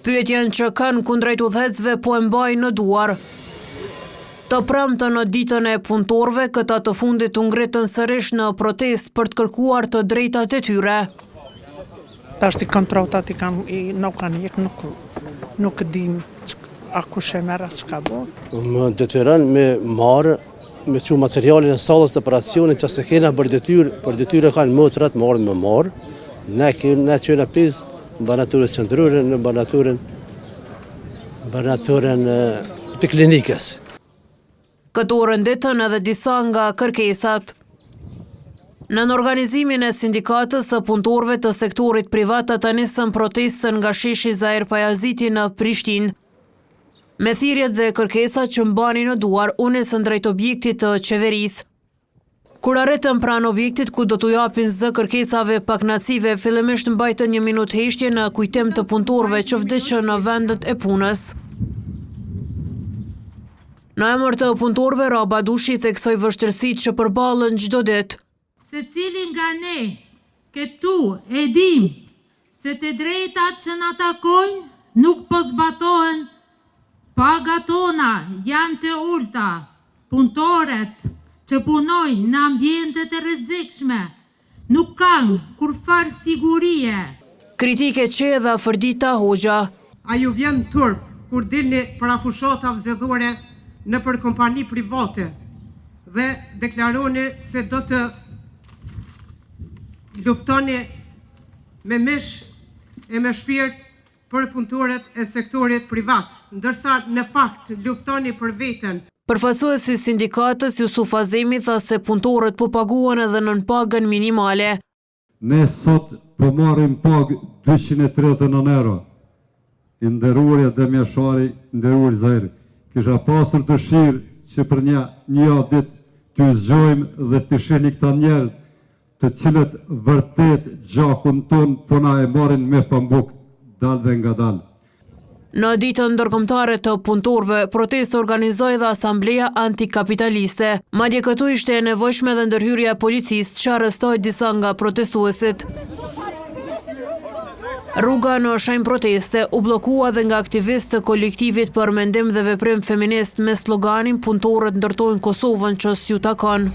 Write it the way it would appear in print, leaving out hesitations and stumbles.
Pyetjen që kanë kundrejt udhëhecësve po e mbajnë në duar. Të premte në ditën e punëtorëve, këta të fundit u ngritën sërish në protestë për të kërkuar të drejtat e tyre. Tash i kontroltat nuk kanë ikë, nuk dim a kush e merr çka bë. Më detyron me marrë me çu materialin e sallës të operacionit që se kena për detyrë kanë motrat marrë me marrë. Ne qenë pjesë në banaturën qendrore, në banaturën të klinikës. Këtu rënditën edhe disa nga kërkesat. Në organizimin e sindikatës së punëtorëve të sektorit privat ata nisën protestën nga sheshi Zair Pajaziti në Prishtinë. Me thirrjet dhe kërkesat që mbani në duar, u nisën drejt objektit të qeverisë. Kur arritën pranë objektit ku do t'u japin zë kërkesave paknacive, fillimisht mbajtën 1 minutë heshtje në kujtim të punëtorëve që vdiqën në vendet e punës. Në emër të punëtorëve, Raba Dushi theksoi vështirësitë që përballen çdo ditë. Secili nga ne këtu e dim se të drejtat që na takojnë nuk po zbatohen, pagat tona janë të ulta, punëtorët që punojnë në ambiente të rrezikshme nuk kanë kurfar sigurie. Kritike që dha Fërdita Hoxha. A ju vjen turp kur dilni para fushata zgjedhore në për kompani private dhe deklaroni se do të luftoni me mish e me shpirt për punëtorët e sektorit privat, ndërsa në fakt luftoni për veten. Përfaqësuesi i sindikatës Jusuf Azemi tha se punëtorët po paguhen edhe nën pagën minimale. Ne sot po marrim pagë 239 euro. I nderuar Demjashari, nderuar Zair, kisha pasur dëshirë që për një javë ditë t'ju zgjojmë dhe të shihni këta njerëz të cilët vërtet gjakun ton po na e marrin me pambuk dalë dhe nga dalë. Në ditën ndërkombëtare të punëtorëve, protestë organizoi dhe Asambleja Antikapitaliste. Madje këtu ishte e nevojshme dhe ndërhyrja e policisë që arrestoi disa nga protestuesit. Rruga në shenjë proteste u bllokua dhe nga aktivistë të kolektivit për mendim dhe veprim feminist me sloganin "Punëtorët ndërtojnë Kosovën që s'ju takon".